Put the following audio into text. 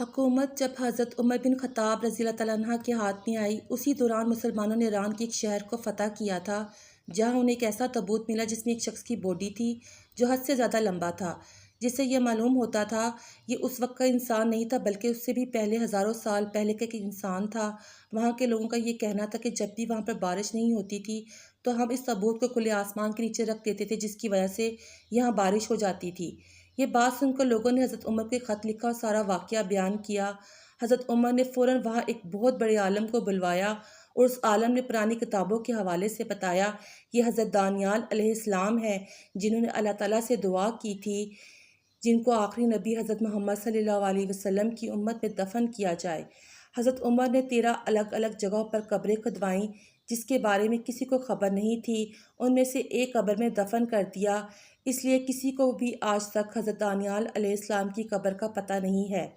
حکومت جب حضرت عمر بن خطاب رضی اللہ تعالیٰ عنہ کے ہاتھ میں آئی، اسی دوران مسلمانوں نے ایران کے ایک شہر کو فتح کیا تھا، جہاں انہیں ایک ایسا تابوت ملا جس میں ایک شخص کی باڈی تھی جو حد سے زیادہ لمبا تھا، جس سے یہ معلوم ہوتا تھا یہ اس وقت کا انسان نہیں تھا بلکہ اس سے بھی پہلے ہزاروں سال پہلے کا ایک انسان تھا۔ وہاں کے لوگوں کا یہ کہنا تھا کہ جب بھی وہاں پر بارش نہیں ہوتی تھی تو ہم اس تابوت کو کھلے آسمان کے نیچے رکھ دیتے تھے، جس کی وجہ سے یہاں بارش ہو جاتی تھی۔ یہ بات سن کر لوگوں نے حضرت عمر کو ایک خط لکھا اور سارا واقعہ بیان کیا۔ حضرت عمر نے فوراً وہاں ایک بہت بڑے عالم کو بلوایا اور اس عالم نے پرانی کتابوں کے حوالے سے بتایا یہ حضرت دانیال علیہ السلام ہے، جنہوں نے اللہ تعالیٰ سے دعا کی تھی جن کو آخری نبی حضرت محمد صلی اللہ علیہ وسلم کی امت میں دفن کیا جائے۔ حضرت عمر نے 13 الگ الگ جگہوں پر قبریں کھدوائیں جس کے بارے میں کسی کو خبر نہیں تھی، ان میں سے ایک قبر میں دفن کر دیا، اس لیے کسی کو بھی آج تک حضرت دانیال علیہ السلام کی قبر کا پتہ نہیں ہے۔